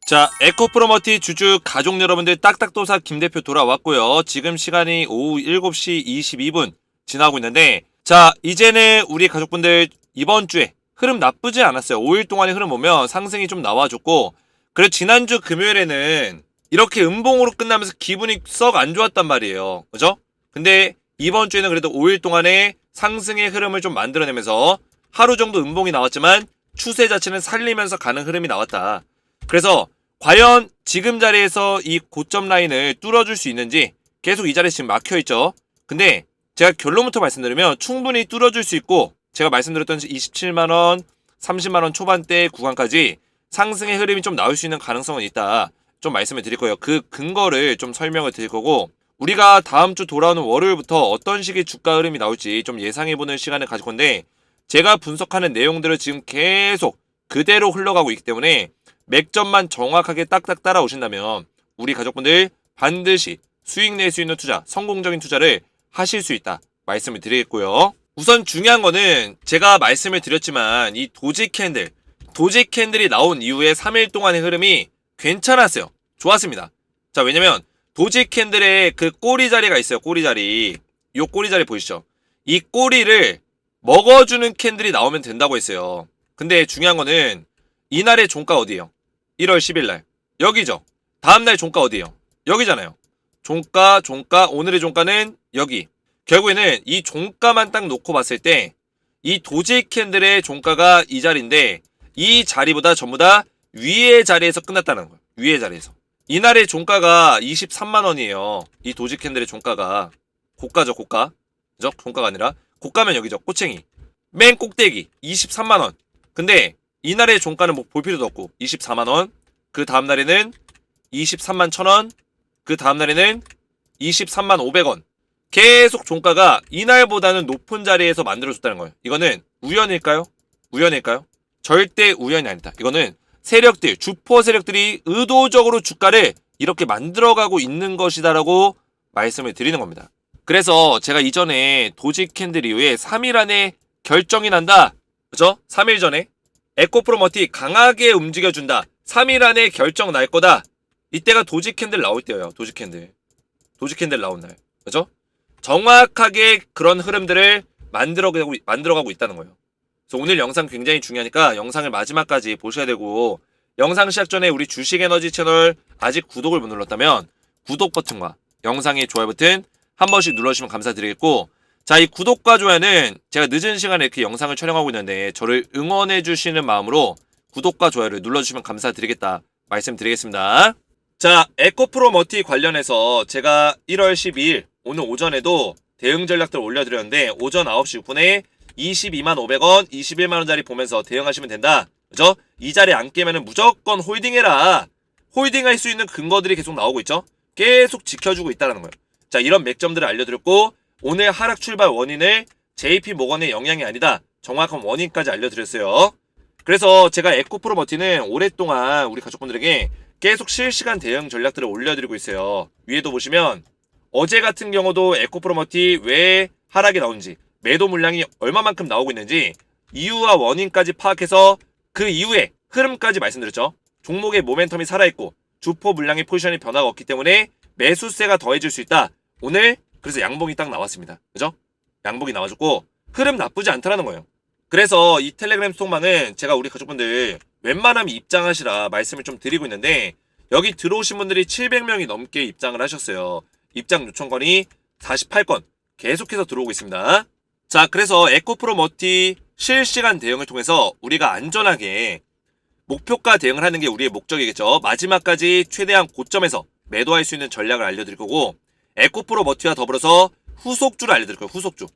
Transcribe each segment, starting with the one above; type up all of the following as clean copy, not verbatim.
자, 에코프로머티 주주 가족 여러분들 딱딱도사 김대표 돌아왔고요. 지금 시간이 오후 7시 22분 지나고 있는데, 자, 이제는 우리 가족분들 이번 주에 흐름 나쁘지 않았어요. 5일 동안의 흐름 보면 상승이 좀 나와줬고, 그리고 지난주 금요일에는 이렇게 음봉으로 끝나면서 기분이 썩 안 좋았단 말이에요. 그죠? 근데 이번 주에는 그래도 5일 동안의 상승의 흐름을 좀 만들어내면서 하루 정도 음봉이 나왔지만 추세 자체는 살리면서 가는 흐름이 나왔다. 그래서 과연 지금 자리에서 이 고점 라인을 뚫어줄 수 있는지, 계속 이 자리에 지금 막혀있죠. 근데 제가 결론부터 말씀드리면 충분히 뚫어줄 수 있고, 제가 말씀드렸던 27만원, 30만원 초반대 구간까지 상승의 흐름이 좀 나올 수 있는 가능성은 있다, 좀 말씀을 드릴 거예요. 그 근거를 좀 설명을 드릴 거고, 우리가 다음 주 돌아오는 월요일부터 어떤 식의 주가 흐름이 나올지 좀 예상해보는 시간을 가질 건데, 제가 분석하는 내용들을 지금 계속 그대로 흘러가고 있기 때문에 맥점만 정확하게 딱딱 따라오신다면 우리 가족분들 반드시 수익 낼 수 있는 투자, 성공적인 투자를 하실 수 있다 말씀을 드리겠고요. 우선 중요한 거는 제가 말씀을 드렸지만 이 도지 캔들이 나온 이후에 3일 동안의 흐름이 괜찮았어요. 좋았습니다. 자, 왜냐면 도지 캔들의 그 꼬리 자리가 있어요. 꼬리 자리. 요 꼬리 자리 보이시죠? 이 꼬리를 먹어주는 캔들이 나오면 된다고 했어요. 근데 중요한 거는 이날의 종가 어디예요? 1월 10일날 여기죠. 다음날 종가 어디예요? 여기잖아요. 종가 오늘의 종가는 여기. 결국에는 이 종가만 딱 놓고 봤을 때 이 도지 캔들의 종가가 이 자리인데, 이 자리보다 전부 다 위의 자리에서 끝났다는 거예요. 위의 자리에서. 이날의 종가가 23만원이에요. 이 도지 캔들의 종가가. 고가죠, 고가. 그죠? 종가가 아니라 고가면 여기죠. 꼬챙이. 맨 꼭대기 23만원. 근데 이날의 종가는 뭐 볼 필요도 없고 24만원, 그 다음날에는 23만 1천원, 그 다음날에는 23만 500원. 계속 종가가 이날보다는 높은 자리에서 만들어줬다는 거예요. 이거는 우연일까요? 우연일까요? 절대 우연이 아니다. 이거는 세력들, 주포 세력들이 의도적으로 주가를 이렇게 만들어가고 있는 것이다라고 말씀을 드리는 겁니다. 그래서 제가 이전에 도지 캔들 이후에 3일 안에 결정이 난다, 그죠? 3일 전에 에코프로머티 강하게 움직여준다, 3일 안에 결정 날 거다, 이때가 도지 캔들 나올 때예요. 도지 캔들 나온 날, 그죠? 정확하게 그런 흐름들을 만들어가고 있다는 거예요. 그래서 오늘 영상 굉장히 중요하니까 영상을 마지막까지 보셔야 되고, 영상 시작 전에 우리 주식에너지 채널 아직 구독을 못 눌렀다면 구독 버튼과 영상의 좋아요 버튼 한 번씩 눌러주시면 감사드리겠고, 자, 이 구독과 좋아요는 제가 늦은 시간에 이렇게 영상을 촬영하고 있는데 저를 응원해주시는 마음으로 구독과 좋아요를 눌러주시면 감사드리겠다 말씀드리겠습니다. 자, 에코프로머티 관련해서 제가 1월 12일 오늘 오전에도 대응 전략들 올려드렸는데, 오전 9시 6분에 22만 500원, 21만원짜리 보면서 대응하시면 된다, 그죠? 이 자리에 안 깨면은 무조건 홀딩해라. 홀딩할 수 있는 근거들이 계속 나오고 있죠? 계속 지켜주고 있다는 거예요. 자, 이런 맥점들을 알려드렸고, 오늘 하락 출발 원인을 JP모건의 영향이 아니다, 정확한 원인까지 알려드렸어요. 그래서 제가 에코프로머티는 오랫동안 우리 가족분들에게 계속 실시간 대응 전략들을 올려드리고 있어요. 위에도 보시면 어제 같은 경우도 에코프로머티 왜 하락이 나오는지, 매도 물량이 얼마만큼 나오고 있는지 이유와 원인까지 파악해서 그 이후에 흐름까지 말씀드렸죠. 종목의 모멘텀이 살아있고 주포 물량의 포지션이 변화가 없기 때문에 매수세가 더해질 수 있다. 오늘 그래서 양봉이 딱 나왔습니다. 그죠? 양봉이 나와줬고 흐름 나쁘지 않다라는 거예요. 그래서 이 텔레그램 소통방은 제가 우리 가족분들 웬만하면 입장하시라 말씀을 좀 드리고 있는데, 여기 들어오신 분들이 700명이 넘게 입장을 하셨어요. 입장 요청 건이 48건 계속해서 들어오고 있습니다. 자, 그래서 에코프로머티 실시간 대응을 통해서 우리가 안전하게 목표가 대응을 하는 게 우리의 목적이겠죠. 마지막까지 최대한 고점에서 매도할 수 있는 전략을 알려드릴 거고, 에코프로머티와 더불어서 후속주를 알려드릴 거예요. 후속주.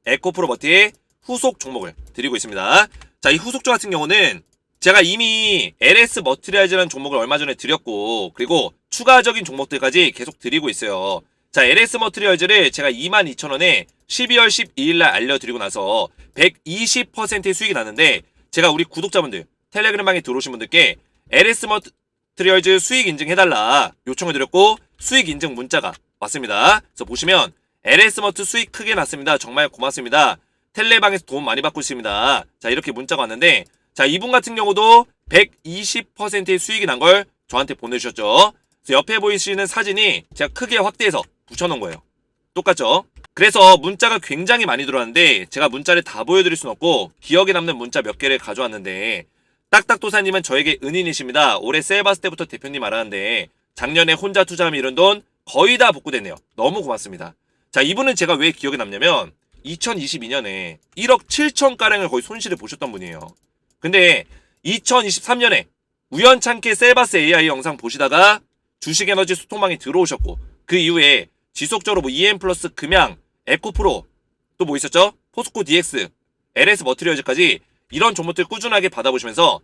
에코프로머티의 후속 종목을 드리고 있습니다. 자, 이 후속주 같은 경우는 제가 이미 LS 머티리얼즈라는 종목을 얼마 전에 드렸고, 그리고 추가적인 종목들까지 계속 드리고 있어요. 자, LS 머티리얼즈를 제가 22,000원에 12월 12일날 알려드리고 나서 120%의 수익이 났는데, 제가 우리 구독자분들, 텔레그램방에 들어오신 분들께 LS 머티리얼즈 수익 인증해달라 요청을 드렸고, 수익 인증 문자가 왔습니다. 그래서 보시면 LS 머트 수익 크게 났습니다. 정말 고맙습니다. 텔레방에서 도움 많이 받고 있습니다. 자, 이렇게 문자가 왔는데, 자, 이분 같은 경우도 120%의 수익이 난 걸 저한테 보내주셨죠. 그래서 옆에 보이시는 사진이 제가 크게 확대해서 붙여놓은 거예요. 똑같죠? 그래서 문자가 굉장히 많이 들어왔는데 제가 문자를 다 보여드릴 순 없고 기억에 남는 문자 몇 개를 가져왔는데, 딱딱도사님은 저에게 은인이십니다. 올해 세일받을 때부터 대표님 알았는데 작년에 혼자 투자하면 이런 돈 거의 다 복구됐네요. 너무 고맙습니다. 자, 이분은 제가 왜 기억에 남냐면 2022년에 1억 7천가량을 거의 손실을 보셨던 분이에요. 근데 2023년에 우연찮게 셀바스 AI 영상 보시다가 주식에너지 소통망에 들어오셨고, 그 이후에 지속적으로 뭐 EM 플러스 금양, 에코프로, 또 뭐 있었죠? 포스코 DX, LS 머티리얼즈까지 이런 종목들 꾸준하게 받아보시면서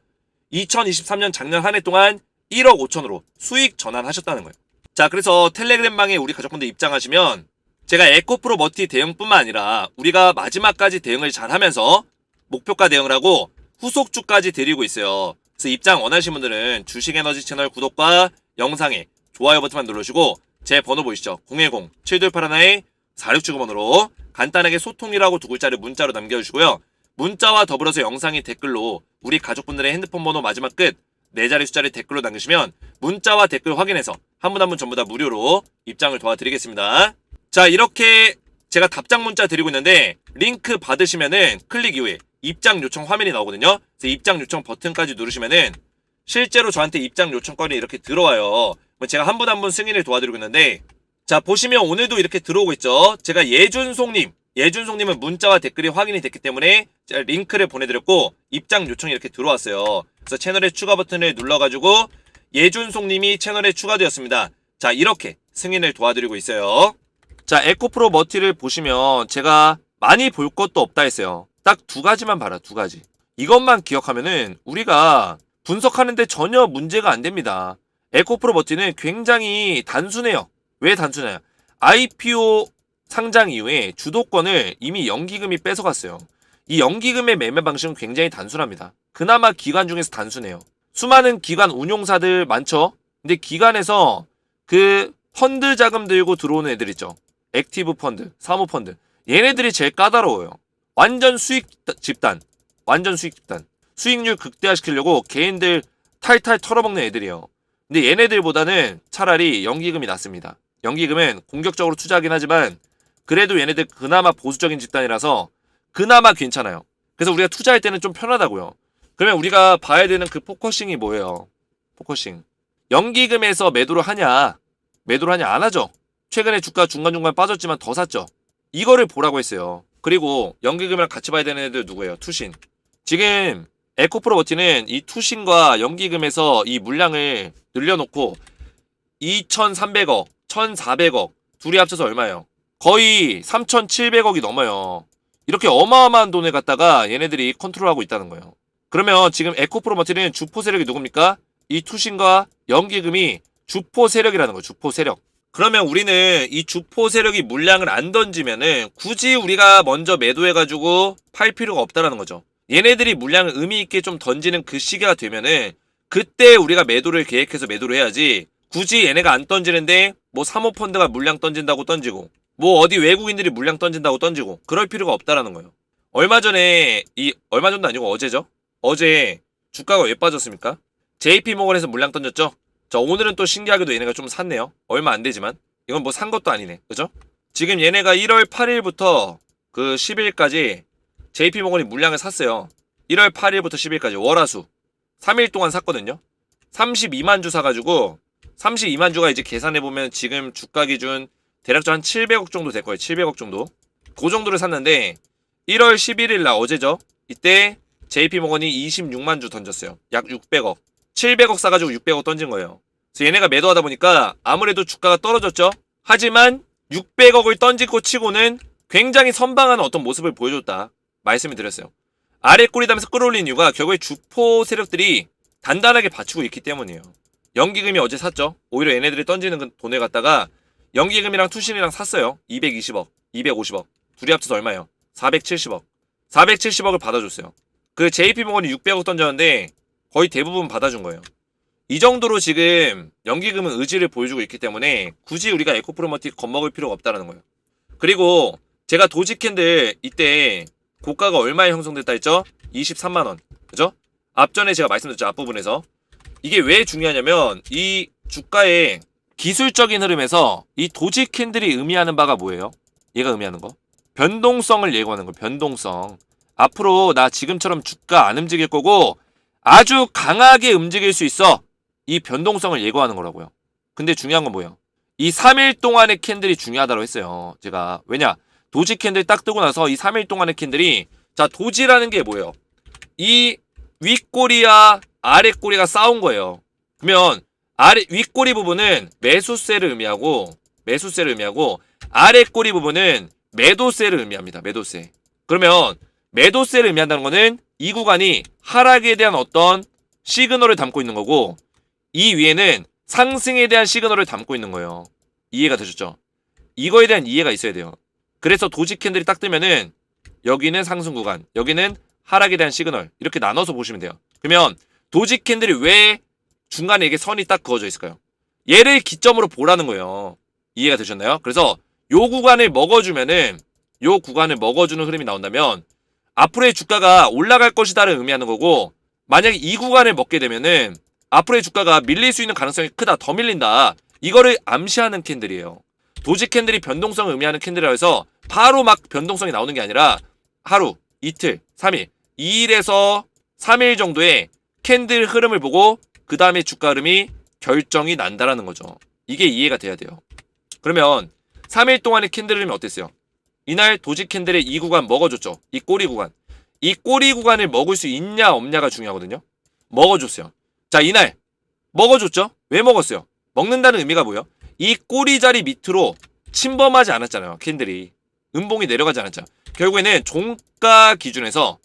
2023년 작년 한 해 동안 1억 5천으로 수익 전환하셨다는 거예요. 자, 그래서 텔레그램방에 우리 가족분들 입장하시면 제가 에코프로 머티 대응뿐만 아니라 우리가 마지막까지 대응을 잘 하면서 목표가 대응을 하고 후속주까지 드리고 있어요. 그래서 입장 원하시는 분들은 주식에너지 채널 구독과 영상에 좋아요 버튼만 누르시고 제 번호 보이시죠? 010-7281-4679번으로 간단하게 소통이라고 두 글자를 문자로 남겨주시고요. 문자와 더불어서 영상의 댓글로 우리 가족분들의 핸드폰 번호 마지막 끝 4자리 숫자를 댓글로 남기시면 문자와 댓글 확인해서 한 분 한 분 전부 다 무료로 입장을 도와드리겠습니다. 자, 이렇게 제가 답장 문자 드리고 있는데 링크 받으시면은 클릭 이후에 입장 요청 화면이 나오거든요. 그래서 입장 요청 버튼까지 누르시면은 실제로 저한테 입장 요청 건이 이렇게 들어와요. 제가 한 분 한 분 승인을 도와드리고 있는데, 자, 보시면 오늘도 이렇게 들어오고 있죠. 제가 예준송님은 문자와 댓글이 확인이 됐기 때문에 제가 링크를 보내드렸고 입장 요청이 이렇게 들어왔어요. 그래서 채널에 추가 버튼을 눌러가지고 예준송님이 채널에 추가되었습니다. 자, 이렇게 승인을 도와드리고 있어요. 자, 에코프로 머티를 보시면 제가 많이 볼 것도 없다 했어요. 딱 두 가지만 봐라, 두 가지. 이것만 기억하면은 우리가 분석하는데 전혀 문제가 안 됩니다. 에코프로 머티는 굉장히 단순해요. 왜 단순해요? IPO 상장 이후에 주도권을 이미 연기금이 뺏어갔어요. 이 연기금의 매매 방식은 굉장히 단순합니다. 그나마 기관 중에서 단순해요. 수많은 기관 운용사들 많죠? 근데 기관에서 그 펀드 자금 들고 들어오는 애들 있죠. 액티브 펀드, 사모펀드. 얘네들이 제일 까다로워요. 완전 수익 집단. 수익률 극대화시키려고 개인들 탈탈 털어먹는 애들이에요. 근데 얘네들보다는 차라리 연기금이 낫습니다. 연기금은 공격적으로 투자하긴 하지만 그래도 얘네들 그나마 보수적인 집단이라서 그나마 괜찮아요. 그래서 우리가 투자할 때는 좀 편하다고요. 그러면 우리가 봐야 되는 그 포커싱이 뭐예요? 포커싱. 연기금에서 매도를 하냐 안 하죠. 최근에 주가 중간중간 빠졌지만 더 샀죠. 이거를 보라고 했어요. 그리고 연기금이랑 같이 봐야 되는 애들 누구예요? 투신. 지금 에코프로 버티는 이 투신과 연기금에서 이 물량을 늘려놓고 2,300억, 1,400억 둘이 합쳐서 얼마예요? 거의 3,700억이 넘어요. 이렇게 어마어마한 돈을 갖다가 얘네들이 컨트롤하고 있다는 거예요. 그러면 지금 에코프로 버티는 주포 세력이 누굽니까? 이 투신과 연기금이 주포 세력이라는 거예요. 주포 세력. 그러면 우리는 이 주포 세력이 물량을 안 던지면은 굳이 우리가 먼저 매도해가지고 팔 필요가 없다라는 거죠. 얘네들이 물량을 의미있게 좀 던지는 그 시기가 되면은 그때 우리가 매도를 계획해서 매도를 해야지, 굳이 얘네가 안 던지는데 뭐 사모펀드가 물량 던진다고 던지고 뭐 어디 외국인들이 물량 던진다고 던지고 그럴 필요가 없다라는 거예요. 얼마 전도 아니고 어제죠? 어제 주가가 왜 빠졌습니까? JP모건에서 물량 던졌죠? 자, 오늘은 또 신기하게도 얘네가 좀 샀네요. 얼마 안 되지만 이건 뭐 산 것도 아니네, 그죠? 지금 얘네가 1월 8일부터 그 10일까지 JP모건이 물량을 샀어요. 1월 8일부터 10일까지 월화수 3일 동안 샀거든요. 32만 주 사가지고 32만 주가 이제 계산해보면 지금 주가 기준 대략적으로 한 700억 정도 될 거예요. 700억 정도. 그 정도를 샀는데 1월 11일 날 어제죠. 이때 JP모건이 26만 주 던졌어요. 약 600억. 700억 사가지고 600억 던진 거예요. 그래서 얘네가 매도하다 보니까 아무래도 주가가 떨어졌죠. 하지만 600억을 던지고 치고는 굉장히 선방한 어떤 모습을 보여줬다 말씀을 드렸어요. 아래 꼬리담에서 끌어올린 이유가 결국에 주포 세력들이 단단하게 받치고 있기 때문이에요. 연기금이 어제 샀죠. 오히려 얘네들이 던지는 돈을 갖다가 연기금이랑 투신이랑 샀어요. 220억, 250억. 둘이 합쳐서 얼마예요? 470억. 470억을 받아줬어요. 그 JP모건이 600억 던졌는데 거의 대부분 받아준 거예요. 이 정도로 지금 연기금은 의지를 보여주고 있기 때문에 굳이 우리가 에코프로머티 겁먹을 필요가 없다는 거예요. 그리고 제가 도지캔들 이때 고가가 얼마에 형성됐다 했죠? 23만원. 그죠? 앞전에 제가 말씀드렸죠. 앞부분에서. 이게 왜 중요하냐면 이 주가의 기술적인 흐름에서 이 도지 캔들이 의미하는 바가 뭐예요? 얘가 의미하는 거? 변동성을 예고하는 거. 변동성. 앞으로 나 지금처럼 주가 안 움직일 거고 아주 강하게 움직일 수 있어. 이 변동성을 예고하는 거라고요. 근데 중요한 건 뭐예요? 이 3일 동안의 캔들이 중요하다고 했어요. 제가. 왜냐? 도지 캔들 딱 뜨고 나서 이 3일 동안의 캔들이 자, 도지라는 게 뭐예요? 이 윗꼬리와 아랫꼬리가 싸운 거예요. 그러면 윗꼬리 부분은 매수세를 의미하고 아랫꼬리 부분은 매도세를 의미합니다. 매도세. 그러면 매도세를 의미한다는 거는 이 구간이 하락에 대한 어떤 시그널을 담고 있는 거고 이 위에는 상승에 대한 시그널을 담고 있는 거예요. 이해가 되셨죠? 이거에 대한 이해가 있어야 돼요. 그래서 도지 캔들이 딱 뜨면은 여기는 상승 구간, 여기는 하락에 대한 시그널 이렇게 나눠서 보시면 돼요. 그러면 도지 캔들이 왜 중간에 이게 선이 딱 그어져 있을까요? 얘를 기점으로 보라는 거예요. 이해가 되셨나요? 그래서 요 구간을 먹어주면은 요 구간을 먹어주는 흐름이 나온다면 앞으로의 주가가 올라갈 것이다를 의미하는 거고 만약에 이 구간을 먹게 되면은 앞으로의 주가가 밀릴 수 있는 가능성이 크다, 더 밀린다. 이거를 암시하는 캔들이에요. 도지 캔들이 변동성을 의미하는 캔들이라 해서 바로 막 변동성이 나오는 게 아니라 하루, 이틀, 3일, 2일에서 3일 정도의 캔들 흐름을 보고 그 다음에 주가 흐름이 결정이 난다라는 거죠. 이게 이해가 돼야 돼요. 그러면 3일 동안의 캔들 흐름이 어땠어요? 이날 도지 캔들의 이 구간 먹어줬죠. 이 꼬리 구간. 이 꼬리 구간을 먹을 수 있냐 없냐가 중요하거든요. 먹어줬어요. 자, 이날 먹어줬죠? 왜 먹었어요? 먹는다는 의미가 뭐예요? 이 꼬리 자리 밑으로 침범하지 않았잖아요. 캔들이. 음봉이 내려가지 않았죠. 결국에는 종가 기준에서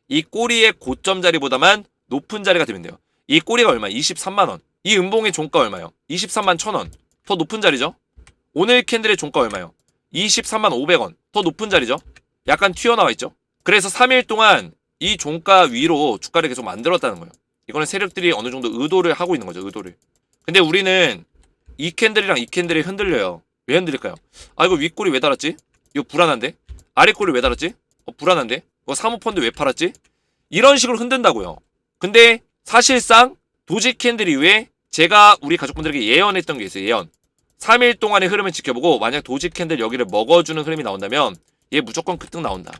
이 꼬리의 고점 자리보다만 높은 자리가 되면 돼요. 이 꼬리가 얼마야? 23만원. 이 음봉의 종가 얼마요? 23만 1천원. 더 높은 자리죠? 오늘 캔들의 종가 얼마요? 23만 500원. 더 높은 자리죠? 약간 튀어나와 있죠? 그래서 3일 동안 이 종가 위로 주가를 계속 만들었다는 거예요. 이거는 세력들이 어느 정도 의도를 하고 있는 거죠. 의도를. 근데 우리는 이 캔들이랑 이 캔들이 흔들려요. 왜 흔들릴까요? 아, 이거 윗꼬리 왜 달았지? 이거 불안한데? 아랫꼬리 왜 달았지? 불안한데? 이거 사모펀드 왜 팔았지? 이런 식으로 흔든다고요. 근데 사실상 도지 캔들 이후에 제가 우리 가족분들에게 예언했던 게 있어요. 예언. 3일 동안의 흐름을 지켜보고 만약 도지 캔들 여기를 먹어주는 흐름이 나온다면 얘 무조건 급등 나온다.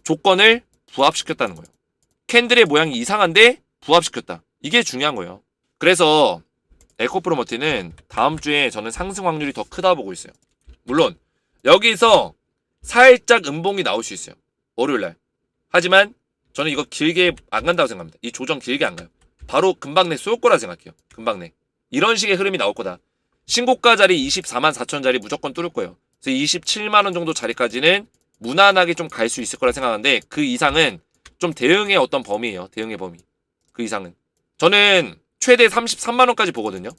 조건을 부합시켰다는 거예요. 캔들의 모양이 이상한데 부합시켰다. 이게 중요한 거예요. 그래서 에코프로머티는 다음 주에 저는 상승 확률이 더 크다 보고 있어요. 물론 여기서 살짝 음봉이 나올 수 있어요. 월요일날. 하지만 저는 이거 길게 안 간다고 생각합니다. 이 조정 길게 안 가요. 바로 금방 내 쏠 거라 생각해요. 금방 내. 이런 식의 흐름이 나올 거다. 신고가 자리 24만 4천 자리 무조건 뚫을 거예요. 그래서 27만원 정도 자리까지는 무난하게 좀 갈 수 있을 거라 생각하는데 그 이상은 좀 대응의 어떤 범위예요. 대응의 범위. 그 이상은. 저는 최대 33만원까지 보거든요.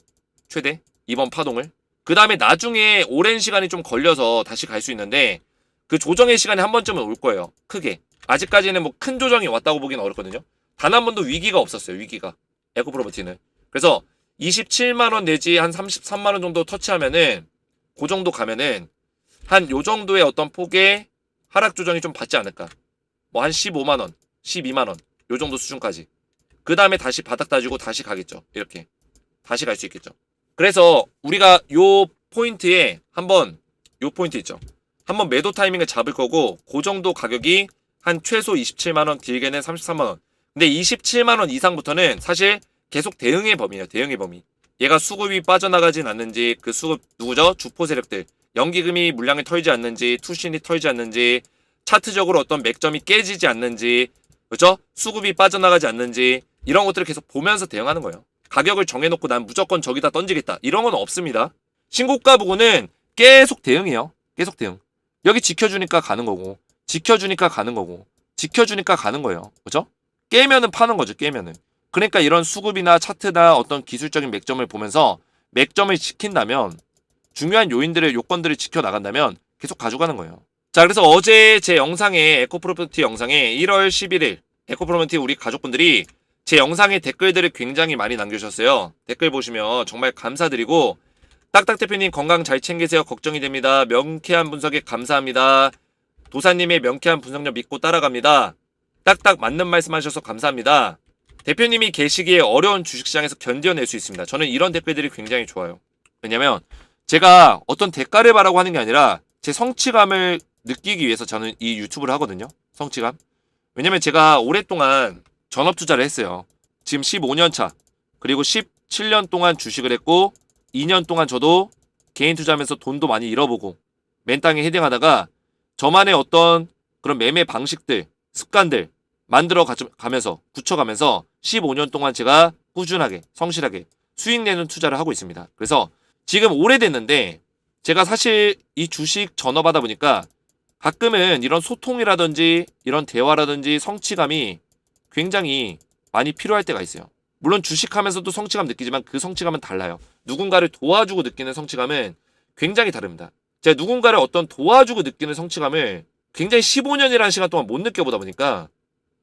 최대. 이번 파동을. 그 다음에 나중에 오랜 시간이 좀 걸려서 다시 갈 수 있는데 그 조정의 시간이 한 번쯤은 올 거예요. 크게. 아직까지는 뭐 큰 조정이 왔다고 보기는 어렵거든요. 단 한 번도 위기가 없었어요. 위기가. 에코프로버티는. 그래서 27만원 내지 한 33만원 정도 터치하면은 그 정도 가면은 한 요 정도의 어떤 폭의 하락 조정이 좀 받지 않을까. 뭐 한 15만원, 12만원 요 정도 수준까지. 그 다음에 다시 바닥 따지고 다시 가겠죠. 이렇게. 다시 갈 수 있겠죠. 그래서 우리가 요 포인트에 한번 요 포인트 있죠. 한번 매도 타이밍을 잡을 거고 그 정도 가격이 한 최소 27만원 길게는 33만원. 근데 27만원 이상부터는 사실 계속 대응의 범위예요. 대응의 범위. 얘가 수급이 빠져나가진 않는지 그 수급 누구죠? 주포 세력들. 연기금이 물량을 털지 않는지 투신이 털지 않는지 차트적으로 어떤 맥점이 깨지지 않는지 그렇죠? 수급이 빠져나가지 않는지 이런 것들을 계속 보면서 대응하는 거예요. 가격을 정해놓고 난 무조건 저기다 던지겠다. 이런 건 없습니다. 신고가 부분은 계속 대응이에요. 계속 대응. 여기 지켜주니까 가는 거고 지켜주니까 가는 거고 지켜주니까 가는 거예요. 그죠? 깨면은 파는 거죠. 깨면은. 그러니까 이런 수급이나 차트나 어떤 기술적인 맥점을 보면서 맥점을 지킨다면 중요한 요인들의 요건들을 지켜나간다면 계속 가져가는 거예요. 자, 그래서 어제 제 영상에 에코프로퍼티 영상에 1월 11일 에코프로퍼티 우리 가족분들이 제 영상에 댓글들을 굉장히 많이 남겨주셨어요. 댓글 보시면 정말 감사드리고 딱딱 대표님 건강 잘 챙기세요. 걱정이 됩니다. 명쾌한 분석에 감사합니다. 도사님의 명쾌한 분석력 믿고 따라갑니다. 딱딱 맞는 말씀 하셔서 감사합니다. 대표님이 계시기에 어려운 주식시장에서 견뎌낼 수 있습니다. 저는 이런 댓글들이 굉장히 좋아요. 왜냐면 제가 어떤 대가를 바라고 하는 게 아니라 제 성취감을 느끼기 위해서 저는 이 유튜브를 하거든요. 성취감. 왜냐면 제가 오랫동안 전업 투자를 했어요. 지금 15년 차. 그리고 17년 동안 주식을 했고 2년 동안 저도 개인 투자하면서 돈도 많이 잃어보고 맨땅에 헤딩하다가 저만의 어떤 그런 매매 방식들, 습관들 만들어 가면서 굳혀가면서 15년 동안 제가 꾸준하게 성실하게 수익 내는 투자를 하고 있습니다. 그래서 지금 오래됐는데 제가 사실 이 주식 전업하다 보니까 가끔은 이런 소통이라든지 이런 대화라든지 성취감이 굉장히 많이 필요할 때가 있어요. 물론 주식하면서도 성취감 느끼지만 그 성취감은 달라요. 누군가를 도와주고 느끼는 성취감은 굉장히 다릅니다. 제가 누군가를 어떤 도와주고 느끼는 성취감을 굉장히 15년이라는 시간 동안 못 느껴보다 보니까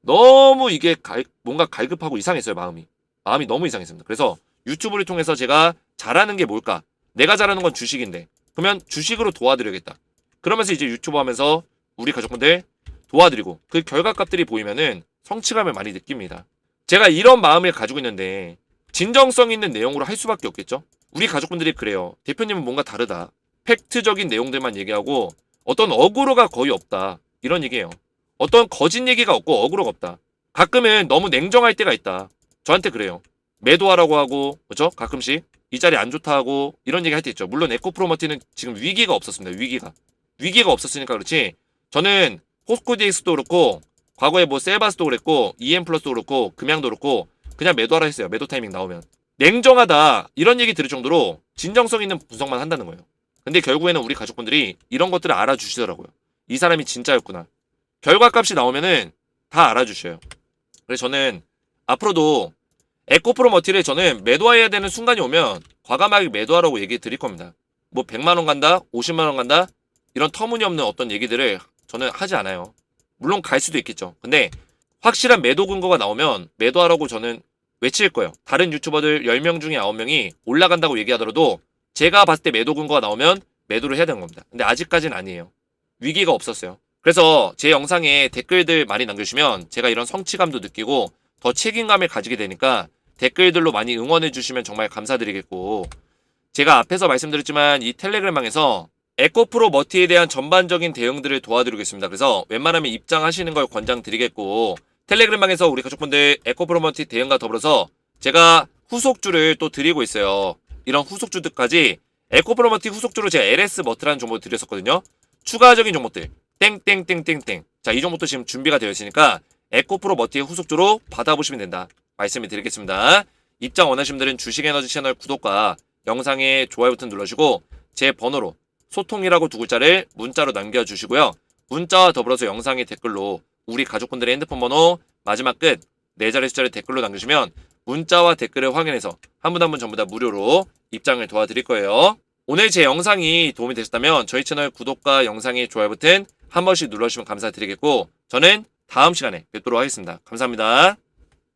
너무 이게 뭔가 갈급하고 이상했어요, 마음이. 마음이 너무 이상했습니다. 그래서 유튜브를 통해서 제가 잘하는 게 뭘까? 내가 잘하는 건 주식인데 그러면 주식으로 도와드려야겠다. 그러면서 이제 유튜브 하면서 우리 가족분들 도와드리고 그 결과값들이 보이면은 성취감을 많이 느낍니다. 제가 이런 마음을 가지고 있는데 진정성 있는 내용으로 할 수밖에 없겠죠? 우리 가족분들이 그래요. 대표님은 뭔가 다르다. 팩트적인 내용들만 얘기하고 어떤 어그로가 거의 없다. 이런 얘기예요. 어떤 거짓 얘기가 없고 어그로가 없다. 가끔은 너무 냉정할 때가 있다. 저한테 그래요. 매도하라고 하고 그렇죠? 가끔씩 이 자리 안 좋다 하고 이런 얘기 할 때 있죠. 물론 에코프로머티는 지금 위기가 없었습니다. 위기가 없었으니까 그렇지. 저는 호스코디엑스도 그렇고 과거에 뭐 셀바스도 그랬고 EM플러스도 그렇고 금양도 그렇고 그냥 매도하라 했어요. 매도 타이밍 나오면. 냉정하다 이런 얘기 들을 정도로 진정성 있는 분석만 한다는 거예요. 근데 결국에는 우리 가족분들이 이런 것들을 알아주시더라고요. 이 사람이 진짜였구나. 결과값이 나오면은 다 알아주셔요. 그래서 저는 앞으로도 에코프로머티를 저는 매도해야 되는 순간이 오면 과감하게 매도하라고 얘기 드릴 겁니다. 뭐 100만원 간다, 50만원 간다 이런 터무니없는 어떤 얘기들을 저는 하지 않아요. 물론 갈 수도 있겠죠. 근데 확실한 매도 근거가 나오면 매도하라고 저는 외칠 거예요. 다른 유튜버들 10명 중에 9명이 올라간다고 얘기하더라도 제가 봤을 때 매도 근거가 나오면 매도를 해야 되는 겁니다. 근데 아직까지는 아니에요. 위기가 없었어요. 그래서 제 영상에 댓글들 많이 남겨주시면 제가 이런 성취감도 느끼고 더 책임감을 가지게 되니까 댓글들로 많이 응원해 주시면 정말 감사드리겠고 제가 앞에서 말씀드렸지만 이 텔레그램방에서 에코프로 머티에 대한 전반적인 대응들을 도와드리겠습니다. 그래서 웬만하면 입장하시는 걸 권장드리겠고 텔레그램방에서 우리 가족분들 에코프로 머티 대응과 더불어서 제가 후속주를 또 드리고 있어요. 이런 후속주들까지 에코프로 머티 후속주로 제가 LS 머트라는 정보를 드렸었거든요. 추가적인 종목들 땡땡땡땡땡 자, 이 종목도 지금 준비가 되어 있으니까 에코프로 머티의 후속주로 받아보시면 된다. 말씀을 드리겠습니다. 입장 원하시는 분들은 주식에너지 채널 구독과 영상에 좋아요 버튼 눌러주시고 제 번호로 소통이라고 두 글자를 문자로 남겨주시고요. 문자와 더불어서 영상의 댓글로 우리 가족분들의 핸드폰 번호 마지막 끝 4자리 숫자를 댓글로 남겨주시면 문자와 댓글을 확인해서 한 분 한 분 전부 다 무료로 입장을 도와드릴 거예요. 오늘 제 영상이 도움이 되셨다면 저희 채널 구독과 영상의 좋아요 버튼 한 번씩 눌러주시면 감사드리겠고 저는 다음 시간에 뵙도록 하겠습니다. 감사합니다.